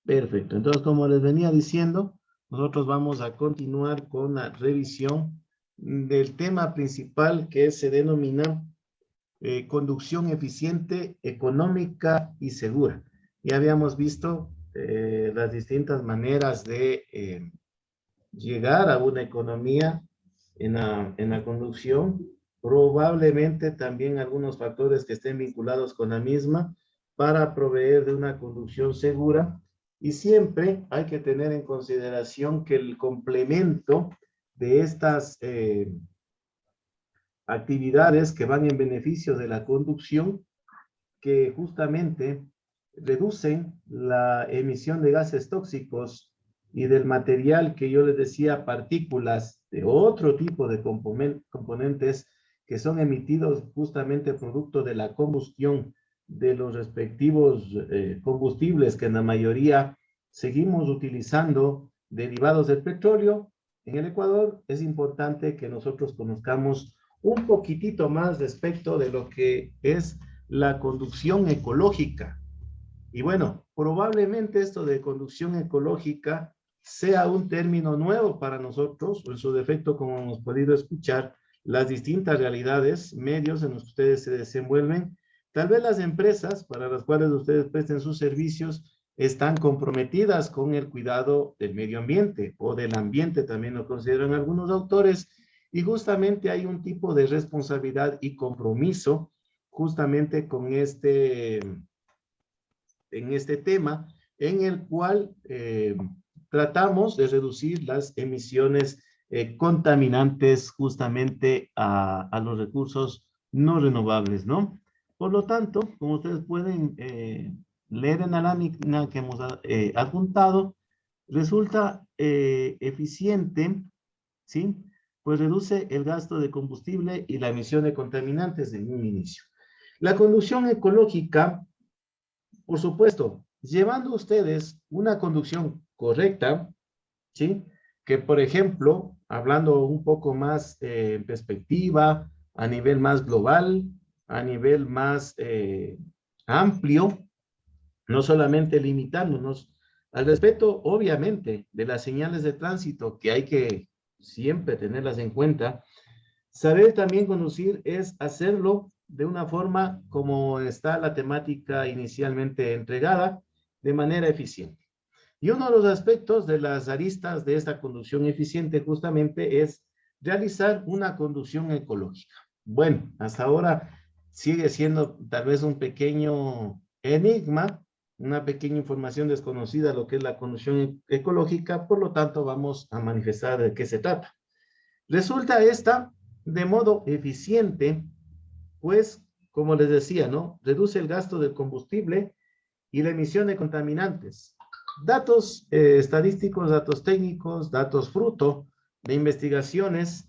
Perfecto. Entonces, como les venía diciendo, nosotros vamos a continuar con la revisión del tema principal que se denomina conducción eficiente, económica y segura. Ya habíamos visto las distintas maneras de llegar a una economía en la conducción, probablemente también algunos factores que estén vinculados con la misma para proveer de una conducción segura. Y siempre hay que tener en consideración que el complemento de estas actividades que van en beneficio de la conducción, que justamente reducen la emisión de gases tóxicos y del material que yo les decía, partículas de otro tipo de componentes que son emitidos justamente producto de la combustión de los respectivos combustibles que en la mayoría seguimos utilizando derivados del petróleo. En el Ecuador es importante que nosotros conozcamos un poquitito más respecto de lo que es la conducción ecológica. Y bueno, probablemente esto de conducción ecológica sea un término nuevo para nosotros, o en su defecto, como hemos podido escuchar, las distintas realidades, medios en los que ustedes se desenvuelven. Tal vez las empresas para las cuales ustedes presten sus servicios están comprometidas con el cuidado del medio ambiente o del ambiente, también lo consideran algunos autores, y justamente hay un tipo de responsabilidad y compromiso justamente con en este tema, en el cual tratamos de reducir las emisiones contaminantes justamente a los recursos no renovables, ¿no? Por lo tanto, como ustedes pueden leer en la lámina que hemos adjuntado, resulta eficiente, ¿sí? Pues reduce el gasto de combustible y la emisión de contaminantes en un inicio. La conducción ecológica, por supuesto, llevando ustedes una conducción correcta, ¿sí? Que, por ejemplo, hablando un poco más en perspectiva, a nivel más global, a nivel más amplio, no solamente limitándonos al respeto, obviamente, de las señales de tránsito, que hay que siempre tenerlas en cuenta. Saber también conducir es hacerlo de una forma como está la temática inicialmente entregada, de manera eficiente. Y uno de los aspectos de las aristas de esta conducción eficiente justamente es realizar una conducción ecológica. Bueno, hasta ahora sigue siendo tal vez un pequeño enigma, una pequeña información desconocida lo que es la conducción ecológica, por lo tanto vamos a manifestar de qué se trata. Resulta esta de modo eficiente, pues, como les decía, ¿no? Reduce el gasto del combustible y la emisión de contaminantes. Datos estadísticos, datos técnicos, datos fruto de investigaciones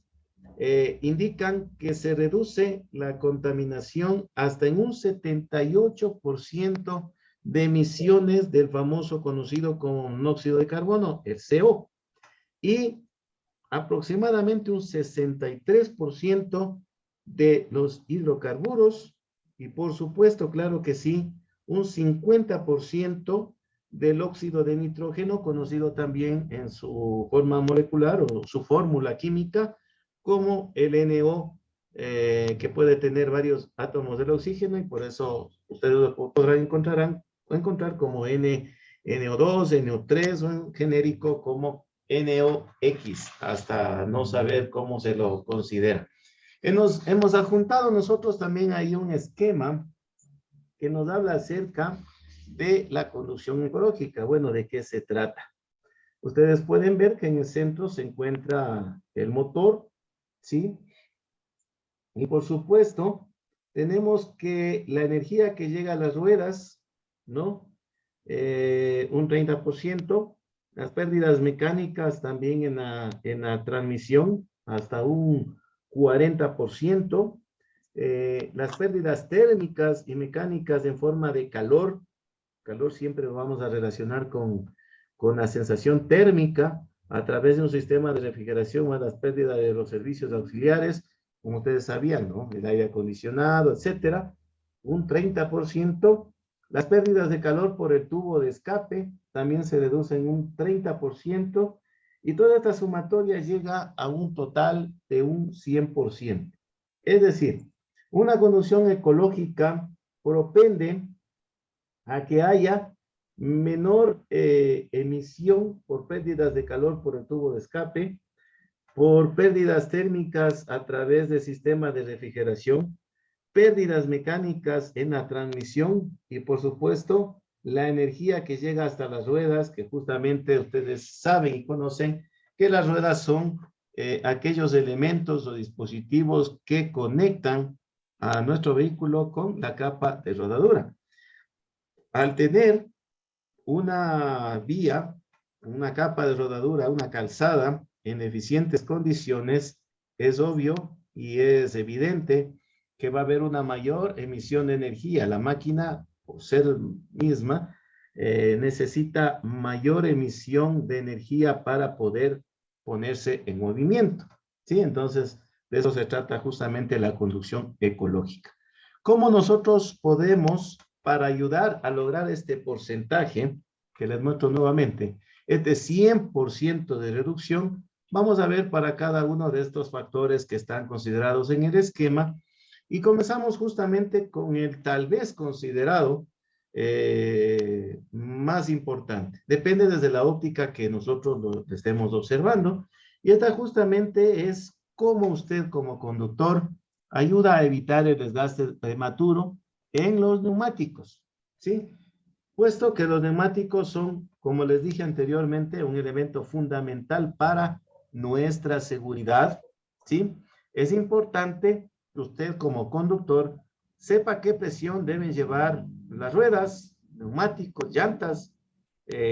indican que se reduce la contaminación hasta en un 78% de emisiones del famoso conocido como monóxido de carbono, el CO, y aproximadamente un 63% de los hidrocarburos y por supuesto, claro que sí, un 50% del óxido de nitrógeno, conocido también en su forma molecular o su fórmula química como el NO, que puede tener varios átomos del oxígeno y por eso ustedes lo podrán encontrar como NO2, NO3 o en genérico como NOx, hasta no saber cómo se lo considera. Hemos adjuntado nosotros también ahí un esquema que nos habla acerca de la conducción ecológica. Bueno, ¿de qué se trata? Ustedes pueden ver que en el centro se encuentra el motor, ¿sí? Y por supuesto, tenemos que la energía que llega a las ruedas, ¿no? Un 30%, las pérdidas mecánicas también en la transmisión, hasta un 40%, las pérdidas térmicas y mecánicas en forma de calor siempre lo vamos a relacionar con la sensación térmica a través de un sistema de refrigeración o las pérdidas de los servicios auxiliares, como ustedes sabían, ¿no? El aire acondicionado, etcétera, un 30%, Las pérdidas de calor por el tubo de escape también se reducen un 30% y toda esta sumatoria llega a un total de un 100%. Es decir, una conducción ecológica propende a que haya menor emisión por pérdidas de calor por el tubo de escape, por pérdidas térmicas a través del sistema de refrigeración, pérdidas mecánicas en la transmisión y, por supuesto, la energía que llega hasta las ruedas, que justamente ustedes saben y conocen que las ruedas son aquellos elementos o dispositivos que conectan a nuestro vehículo con la capa de rodadura. Al tener una vía, una capa de rodadura, una calzada en eficientes condiciones, es obvio y es evidente que va a haber una mayor emisión de energía. La máquina, por ser misma, necesita mayor emisión de energía para poder ponerse en movimiento. ¿Sí? Entonces, de eso se trata justamente la conducción ecológica. ¿Cómo nosotros podemos, para ayudar a lograr este porcentaje, que les muestro nuevamente, este 100% de reducción? Vamos a ver para cada uno de estos factores que están considerados en el esquema y comenzamos justamente con el tal vez considerado más importante. Depende desde la óptica que nosotros lo estemos observando y esta justamente es cómo usted como conductor ayuda a evitar el desgaste prematuro en los neumáticos, ¿sí? Puesto que los neumáticos son, como les dije anteriormente, un elemento fundamental para nuestra seguridad, ¿sí? Es importante que usted como conductor sepa qué presión deben llevar las ruedas, neumáticos, llantas,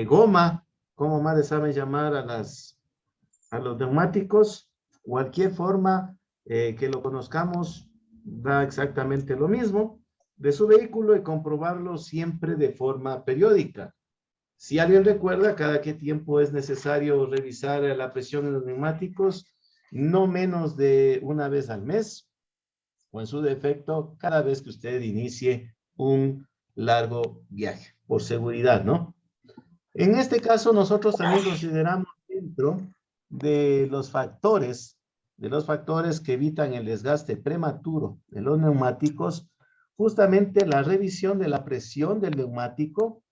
goma, como más le saben llamar a los neumáticos, cualquier forma que lo conozcamos da exactamente lo mismo de su vehículo y comprobarlo siempre de forma periódica. Si alguien recuerda, cada qué tiempo es necesario revisar la presión en los neumáticos, no menos de una vez al mes, o en su defecto, cada vez que usted inicie un largo viaje, por seguridad, ¿no? En este caso, nosotros también consideramos dentro de los factores que evitan el desgaste prematuro de los neumáticos, justamente la revisión de la presión del neumático,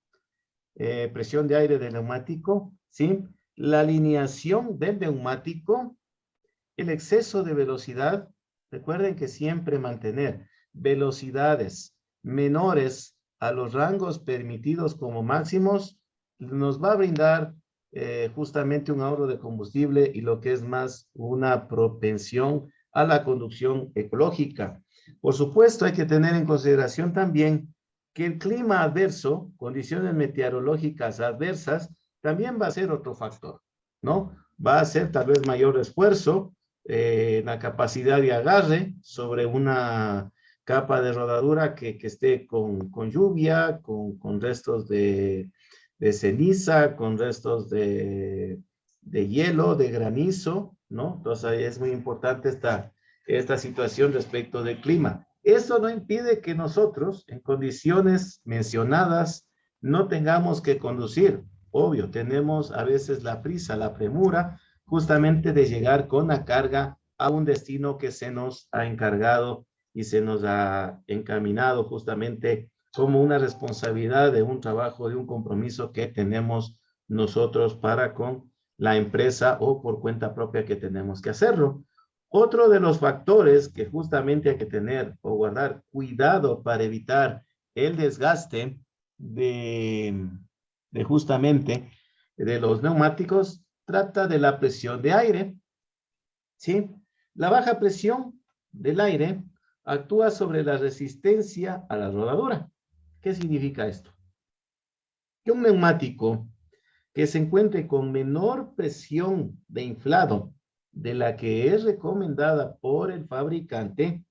presión de aire del neumático, ¿sí? La alineación del neumático, el exceso de velocidad. Recuerden que siempre mantener velocidades menores a los rangos permitidos como máximos nos va a brindar justamente un ahorro de combustible y lo que es más una propensión a la conducción ecológica. Por supuesto, hay que tener en consideración también que el clima adverso, condiciones meteorológicas adversas, también va a ser otro factor, ¿no? Va a ser tal vez mayor esfuerzo, la capacidad de agarre sobre una capa de rodadura que esté con lluvia, con restos de ceniza, con restos de hielo, de granizo, ¿no? Entonces ahí es muy importante esta situación respecto del clima. Eso no impide que nosotros, en condiciones mencionadas, no tengamos que conducir. Obvio, tenemos a veces la prisa, la premura, justamente de llegar con la carga a un destino que se nos ha encargado y se nos ha encaminado justamente como una responsabilidad de un trabajo, de un compromiso que tenemos nosotros para con la empresa o por cuenta propia que tenemos que hacerlo. Otro de los factores que justamente hay que tener o guardar cuidado para evitar el desgaste de justamente de los neumáticos trata de la presión de aire, ¿sí? La baja presión del aire actúa sobre la resistencia a la rodadura. ¿Qué significa esto? Que un neumático que se encuentre con menor presión de inflado de la que es recomendada por el fabricante,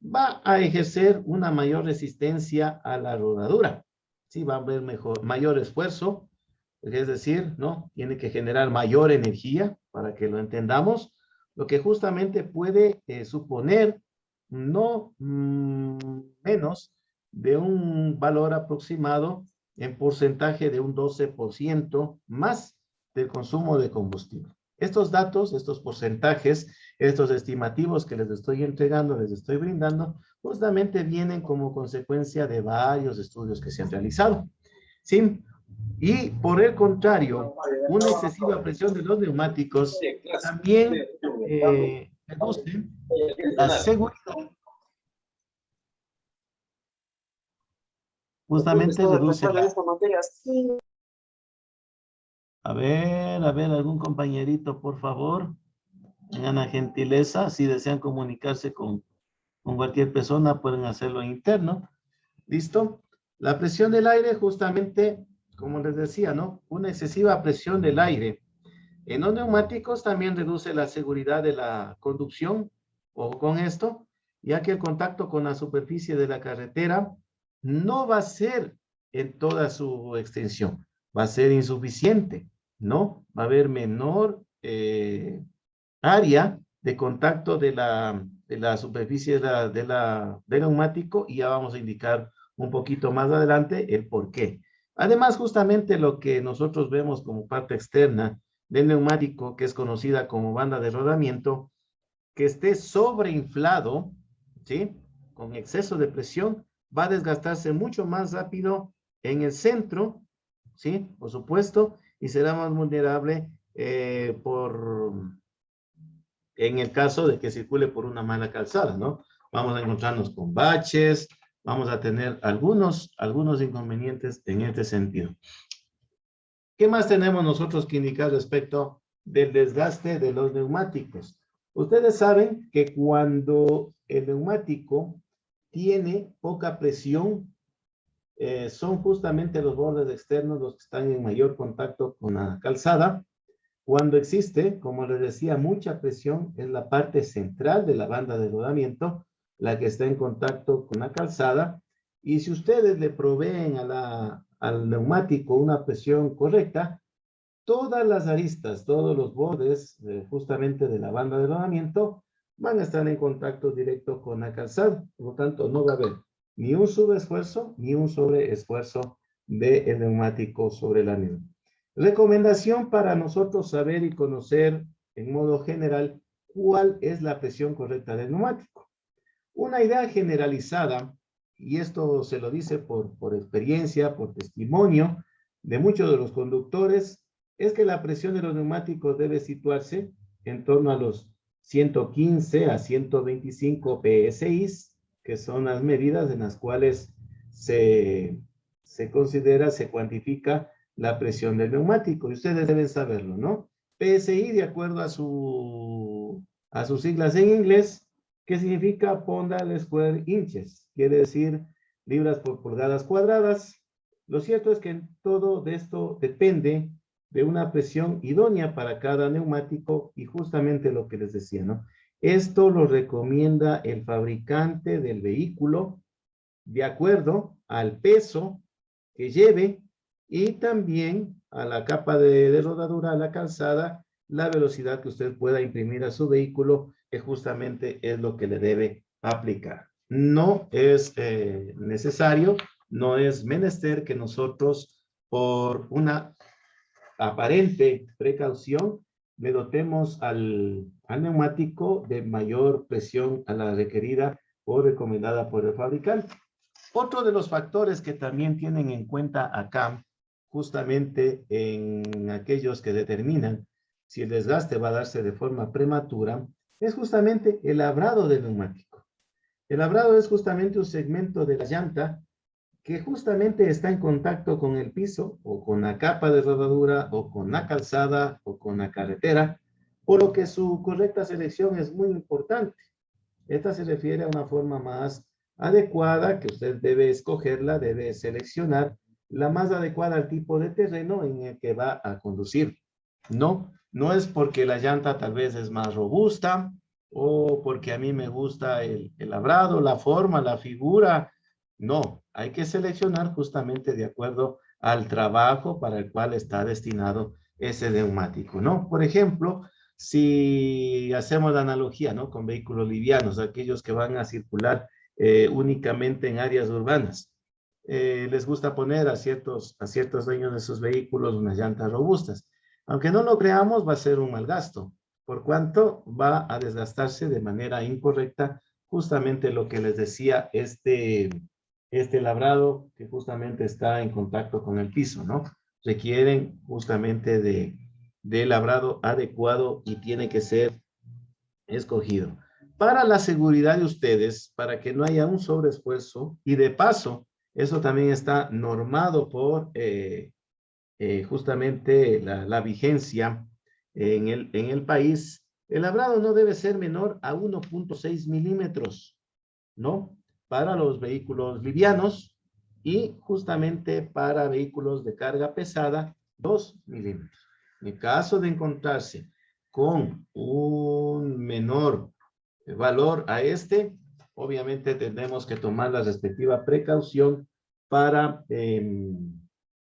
va a ejercer una mayor resistencia a la rodadura. Sí, va a haber mayor esfuerzo, es decir, ¿no? Tiene que generar mayor energía para que lo entendamos, lo que justamente puede suponer no menos de un valor aproximado en porcentaje de un 12% más del consumo de combustible. Estos datos, estos porcentajes, estos estimativos que les estoy entregando, les estoy brindando, justamente vienen como consecuencia de varios estudios que se han realizado. ¿Sí? Y por el contrario, una excesiva presión de los neumáticos también reduce la seguridad. Justamente reduce la... A ver, algún compañerito, por favor. Tengan la gentileza, si desean comunicarse con cualquier persona, pueden hacerlo en interno. ¿Listo? La presión del aire, justamente, como les decía, ¿no? Una excesiva presión del aire en los neumáticos también reduce la seguridad de la conducción, o con esto, ya que el contacto con la superficie de la carretera no va a ser en toda su extensión, va a ser insuficiente, ¿no? Va a haber menor área de contacto de la superficie del neumático, y ya vamos a indicar un poquito más adelante el por qué. Además, justamente lo que nosotros vemos como parte externa del neumático, que es conocida como banda de rodamiento, que esté sobreinflado, ¿sí? Con exceso de presión, va a desgastarse mucho más rápido en el centro, ¿sí? Por supuesto, y será más vulnerable en el caso de que circule por una mala calzada, ¿no? Vamos a encontrarnos con baches, vamos a tener algunos inconvenientes en este sentido. ¿Qué más tenemos nosotros que indicar respecto del desgaste de los neumáticos? Ustedes saben que cuando el neumático tiene poca presión, son justamente los bordes externos los que están en mayor contacto con la calzada. Cuando existe, como les decía, mucha presión, es la parte central de la banda de rodamiento la que está en contacto con la calzada. Y si ustedes le proveen al neumático una presión correcta, todas las aristas, todos los bordes justamente de la banda de rodamiento van a estar en contacto directo con la calzada. Por lo tanto, no va a haber ni un subesfuerzo ni un sobreesfuerzo del neumático sobre la misma. Recomendación para nosotros saber y conocer en modo general cuál es la presión correcta del neumático. Una idea generalizada, y esto se lo dice por experiencia, por testimonio de muchos de los conductores, es que la presión de los neumáticos debe situarse en torno a los 115 a 125 PSI, que son las medidas en las cuales se considera, se cuantifica la presión del neumático. Y ustedes deben saberlo, ¿no? PSI, de acuerdo a sus siglas en inglés, ¿qué significa Pound Square Inches? Quiere decir libras por pulgadas cuadradas. Lo cierto es que todo de esto depende de una presión idónea para cada neumático, y justamente lo que les decía, ¿no? Esto lo recomienda el fabricante del vehículo de acuerdo al peso que lleve y también a la capa de rodadura, a la calzada, la velocidad que usted pueda imprimir a su vehículo, que justamente es lo que le debe aplicar. No es necesario, no es menester que nosotros, por una aparente precaución, le dotemos al neumático de mayor presión a la requerida o recomendada por el fabricante. Otro de los factores que también tienen en cuenta acá, justamente en aquellos que determinan si el desgaste va a darse de forma prematura, es justamente el labrado del neumático. El labrado es justamente un segmento de la llanta que justamente está en contacto con el piso o con la capa de rodadura o con la calzada o con la carretera, por lo que su correcta selección es muy importante. Esta se refiere a una forma más adecuada que usted debe escogerla, debe seleccionar la más adecuada al tipo de terreno en el que va a conducir. No es porque la llanta tal vez es más robusta o porque a mí me gusta el labrado, la forma, la figura. No, hay que seleccionar justamente de acuerdo al trabajo para el cual está destinado ese neumático, ¿no? Por ejemplo, si hacemos la analogía, ¿no? Con vehículos livianos, aquellos que van a circular únicamente en áreas urbanas. Les gusta poner a ciertos dueños de sus vehículos unas llantas robustas. Aunque no lo creamos, va a ser un mal gasto, por cuanto va a desgastarse de manera incorrecta, justamente lo que les decía, este labrado que justamente está en contacto con el piso, ¿no? Requieren justamente de labrado adecuado y tiene que ser escogido. Para la seguridad de ustedes, para que no haya un sobreesfuerzo, y de paso, eso también está normado por justamente la vigencia en el país, el labrado no debe ser menor a 1.6 milímetros, ¿no? Para los vehículos livianos y justamente para vehículos de carga pesada, 2 milímetros. En caso de encontrarse con un menor valor a este, obviamente tendremos que tomar la respectiva precaución para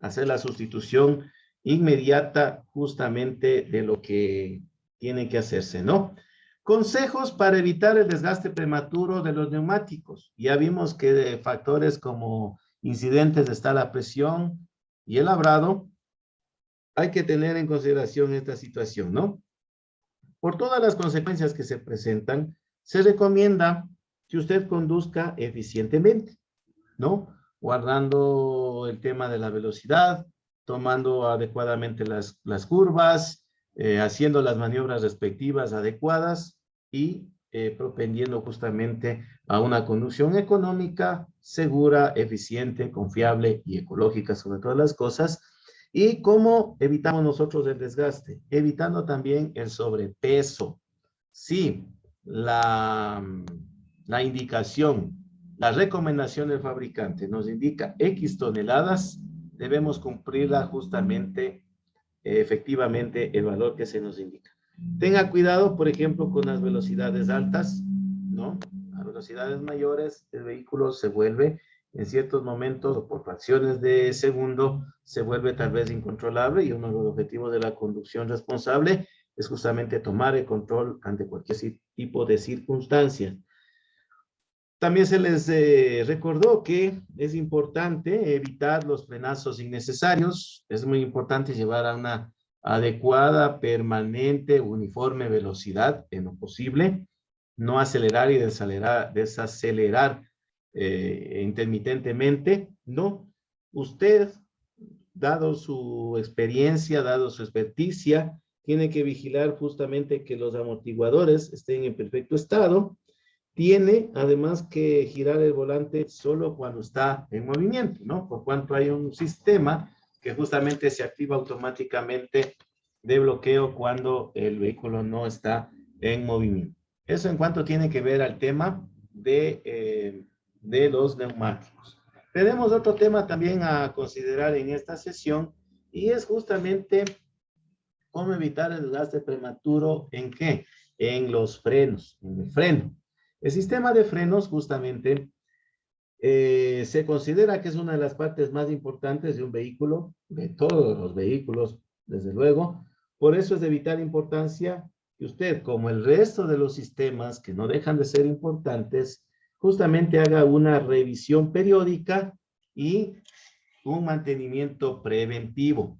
hacer la sustitución inmediata justamente de lo que tiene que hacerse, ¿no? Consejos para evitar el desgaste prematuro de los neumáticos. Ya vimos que de factores como incidentes está la presión y el labrado, hay que tener en consideración esta situación, ¿no? Por todas las consecuencias que se presentan, se recomienda que usted conduzca eficientemente, ¿no? Guardando el tema de la velocidad, tomando adecuadamente las curvas, haciendo las maniobras respectivas adecuadas y propendiendo justamente a una conducción económica, segura, eficiente, confiable y ecológica sobre todas las cosas. ¿Y cómo evitamos nosotros el desgaste? Evitando también el sobrepeso. Sí, la indicación, la recomendación del fabricante nos indica X toneladas, debemos cumplirla justamente, efectivamente, el valor que se nos indica. Tenga cuidado, por ejemplo, con las velocidades altas, ¿no? A velocidades mayores, el vehículo se vuelve, en ciertos momentos, o por fracciones de segundo, se vuelve tal vez incontrolable, y uno de los objetivos de la conducción responsable es justamente tomar el control ante cualquier tipo de circunstancia. También se les recordó que es importante evitar los frenazos innecesarios. Es muy importante llevar a una adecuada, permanente, uniforme velocidad en lo posible. No acelerar y desacelerar intermitentemente, ¿no? Usted, dado su experiencia, dado su experticia, tiene que vigilar justamente que los amortiguadores estén en perfecto estado. Tiene además que girar el volante solo cuando está en movimiento, ¿no? Por cuanto hay un sistema que justamente se activa automáticamente de bloqueo cuando el vehículo no está en movimiento. Eso en cuanto tiene que ver al tema de los neumáticos. Tenemos otro tema también a considerar en esta sesión y es justamente cómo evitar el desgaste prematuro. ¿En qué? En los frenos, en el freno. El sistema de frenos justamente se considera que es una de las partes más importantes de un vehículo, de todos los vehículos, desde luego. Por eso es de vital importancia que usted, como el resto de los sistemas que no dejan de ser importantes, justamente haga una revisión periódica y un mantenimiento preventivo.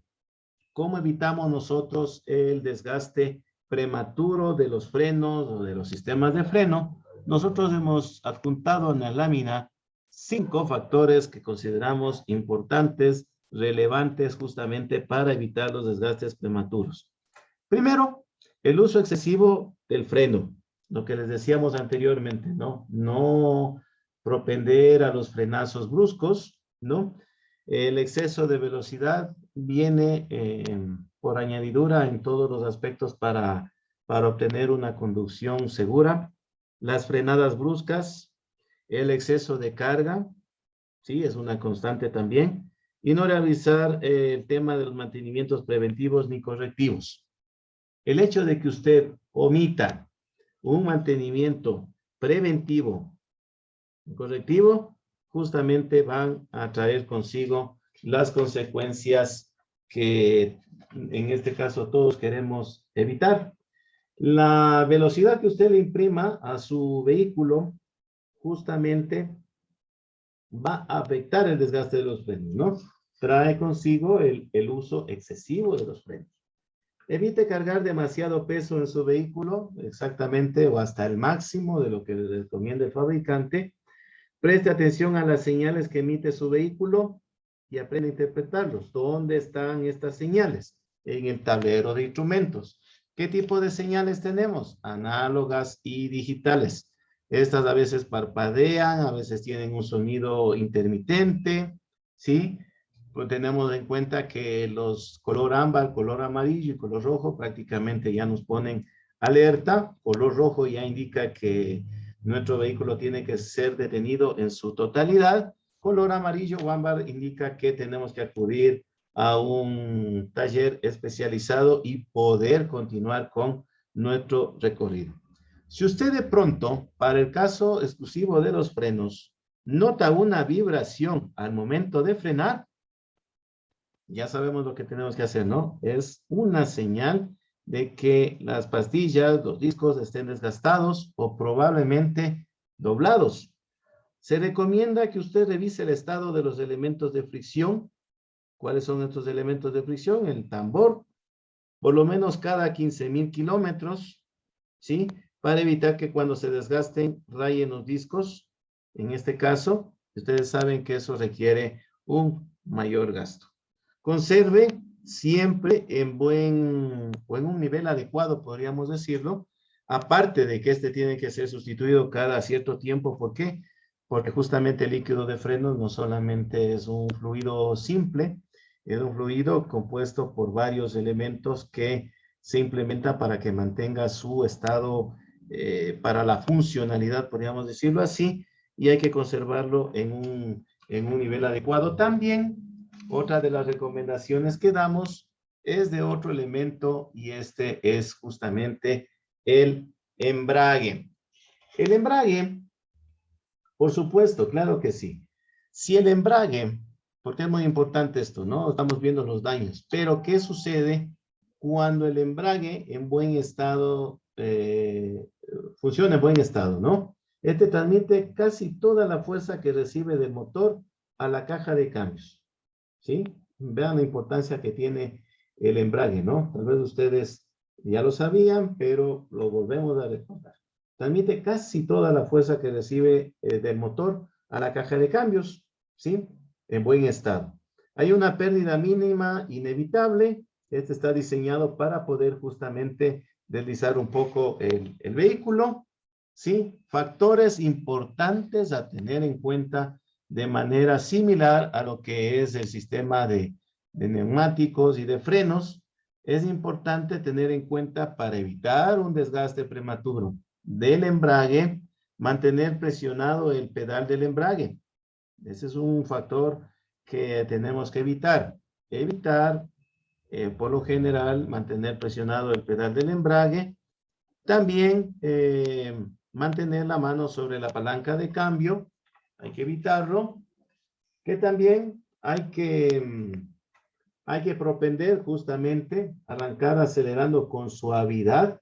¿Cómo evitamos nosotros el desgaste prematuro de los frenos o de los sistemas de freno? Nosotros hemos adjuntado en la lámina 5 factores que consideramos importantes, relevantes justamente para evitar los desgastes prematuros. Primero, el uso excesivo del freno, lo que les decíamos anteriormente, ¿no? No propender a los frenazos bruscos, ¿no? El exceso de velocidad viene por añadidura en todos los aspectos para obtener una conducción segura. Las frenadas bruscas, el exceso de carga, sí, es una constante también. Y no realizar el tema de los mantenimientos preventivos ni correctivos. El hecho de que usted omita un mantenimiento preventivo y correctivo, justamente van a traer consigo las consecuencias que en este caso todos queremos evitar. La velocidad que usted le imprima a su vehículo justamente va a afectar el desgaste de los frenos, ¿no? Trae consigo el uso excesivo de los frenos. Evite cargar demasiado peso en su vehículo, exactamente o hasta el máximo de lo que le recomienda el fabricante. Preste atención a las señales que emite su vehículo y aprenda a interpretarlos. ¿Dónde están estas señales? En el tablero de instrumentos. ¿Qué tipo de señales tenemos? Análogas y digitales. Estas a veces parpadean, a veces tienen un sonido intermitente, ¿sí? Pues tenemos en cuenta que los color ámbar, color amarillo y color rojo prácticamente ya nos ponen alerta. Color rojo ya indica que nuestro vehículo tiene que ser detenido en su totalidad. Color amarillo o ámbar indica que tenemos que acudir a un taller especializado y poder continuar con nuestro recorrido. Si usted de pronto, para el caso exclusivo de los frenos, nota una vibración al momento de frenar, ya sabemos lo que tenemos que hacer, ¿no? Es una señal de que las pastillas, los discos estén desgastados o probablemente doblados. Se recomienda que usted revise el estado de los elementos de fricción. ¿Cuáles son estos elementos de fricción? El tambor, por lo menos cada 15,000 kilómetros, ¿sí? Para evitar que cuando se desgasten, rayen los discos. En este caso, ustedes saben que eso requiere un mayor gasto. Conserve siempre en un nivel adecuado, podríamos decirlo, aparte de que este tiene que ser sustituido cada cierto tiempo. ¿Por qué? Porque justamente el líquido de frenos no solamente es un fluido simple, es un fluido compuesto por varios elementos que se implementan para que mantenga su estado para la funcionalidad, podríamos decirlo así, y hay que conservarlo en un nivel adecuado. También, otra de las recomendaciones que damos es de otro elemento y este es justamente el embrague. El embrague, por supuesto, claro que sí. Si el embrague, porque es muy importante esto, ¿no? Estamos viendo los daños, pero ¿qué sucede cuando el embrague en buen estado, funciona en buen estado, ¿no? Este transmite casi toda la fuerza que recibe del motor a la caja de cambios, ¿sí? Vean la importancia que tiene el embrague, ¿no? Tal vez ustedes ya lo sabían, pero lo volvemos a recordar. Transmite casi toda la fuerza que recibe del motor a la caja de cambios, ¿sí? En buen estado. Hay una pérdida mínima inevitable. Este está diseñado para poder justamente deslizar un poco el vehículo, ¿sí? Factores importantes a tener en cuenta de manera similar a lo que es el sistema de neumáticos y de frenos. Es importante tener en cuenta para evitar un desgaste prematuro del embrague, mantener presionado el pedal del embrague. Ese es un factor que tenemos que evitar. Por lo general, mantener presionado el pedal del embrague. También mantener la mano sobre la palanca de cambio. Hay que evitarlo. Que también hay que propender justamente arrancar acelerando con suavidad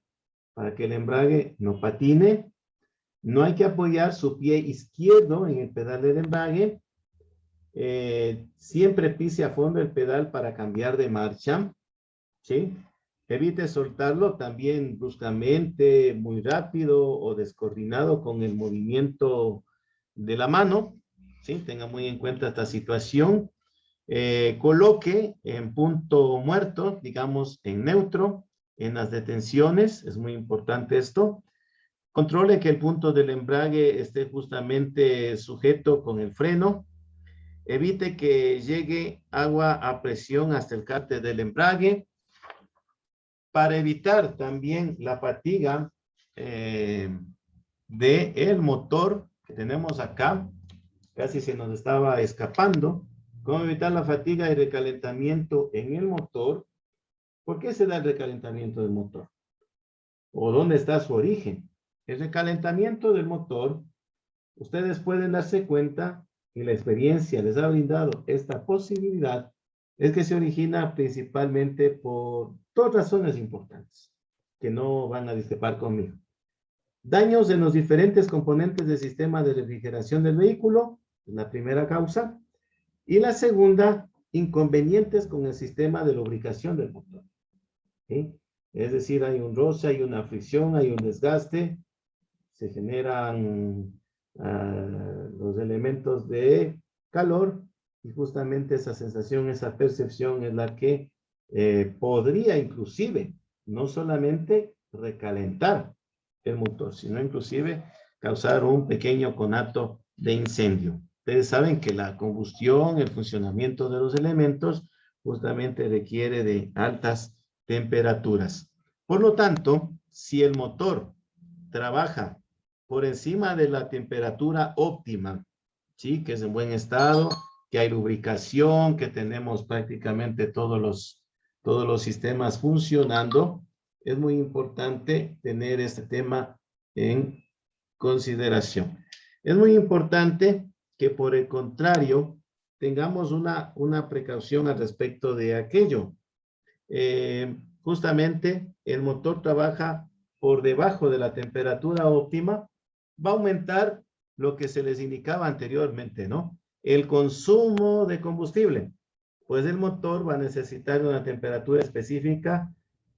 para que el embrague no patine. No hay que apoyar su pie izquierdo en el pedal del embrague. Siempre pise a fondo el pedal para cambiar de marcha, ¿sí? Evite soltarlo también bruscamente, muy rápido o descoordinado con el movimiento de la mano, ¿sí? Tenga muy en cuenta esta situación. Coloque en punto muerto, digamos en neutro, en las detenciones, es muy importante esto. Controle que el punto del embrague esté justamente sujeto con el freno. Evite que llegue agua a presión hasta el cárter del embrague. Para evitar también la fatiga del motor que tenemos acá, casi se nos estaba escapando. ¿Cómo evitar la fatiga y recalentamiento en el motor? ¿Por qué se da el recalentamiento del motor? ¿O dónde está su origen? El recalentamiento del motor, ustedes pueden darse cuenta y la experiencia les ha brindado esta posibilidad, es que se origina principalmente por dos razones importantes que no van a discrepar conmigo. Daños en los diferentes componentes del sistema de refrigeración del vehículo, la primera causa. Y la segunda, inconvenientes con el sistema de lubricación del motor. ¿Sí? Es decir, hay un roce, hay una fricción, hay un desgaste, se generan los elementos de calor y justamente esa sensación, esa percepción es la que podría inclusive no solamente recalentar el motor, sino inclusive causar un pequeño conato de incendio. Ustedes saben que la combustión, el funcionamiento de los elementos justamente requiere de altas temperaturas. Por lo tanto, si el motor trabaja por encima de la temperatura óptima, ¿sí? Que es en buen estado, que hay lubricación, que tenemos prácticamente todos los sistemas funcionando, es muy importante tener este tema en consideración. Es muy importante que por el contrario tengamos una precaución al respecto de aquello. Justamente el motor trabaja por debajo de la temperatura óptima, va a aumentar lo que se les indicaba anteriormente, ¿no? El consumo de combustible. Pues el motor va a necesitar una temperatura específica,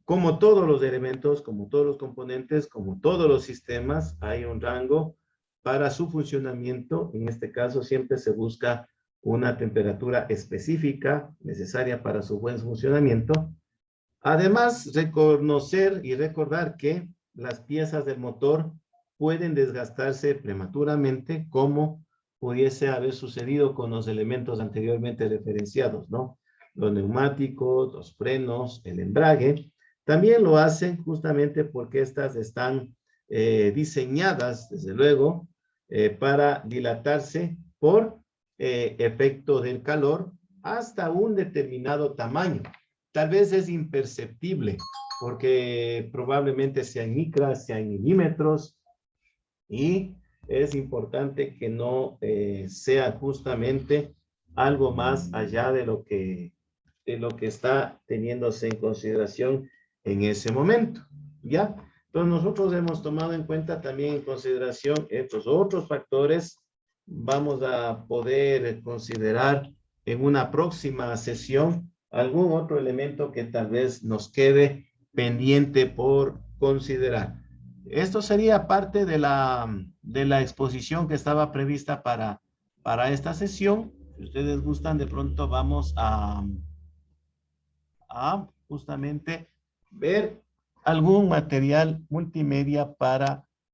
como todos los elementos, como todos los componentes, como todos los sistemas, hay un rango para su funcionamiento. En este caso siempre se busca una temperatura específica necesaria para su buen funcionamiento. Además, reconocer y recordar que las piezas del motor pueden desgastarse prematuramente, como pudiese haber sucedido con los elementos anteriormente referenciados, ¿no? Los neumáticos, los frenos, el embrague, también lo hacen justamente porque estas están diseñadas, desde luego, para dilatarse por efecto del calor hasta un determinado tamaño. Tal vez es imperceptible, porque probablemente sea en micras, sea en milímetros, y es importante que no sea justamente algo más allá de lo que está teniéndose en consideración en ese momento, ¿ya? Entonces nosotros hemos tomado en cuenta también en consideración estos otros factores. Vamos a poder considerar en una próxima sesión algún otro elemento que tal vez nos quede pendiente por considerar. Esto sería parte de la exposición que estaba prevista para esta sesión. Si ustedes gustan, de pronto vamos a justamente ver algún material multimedia para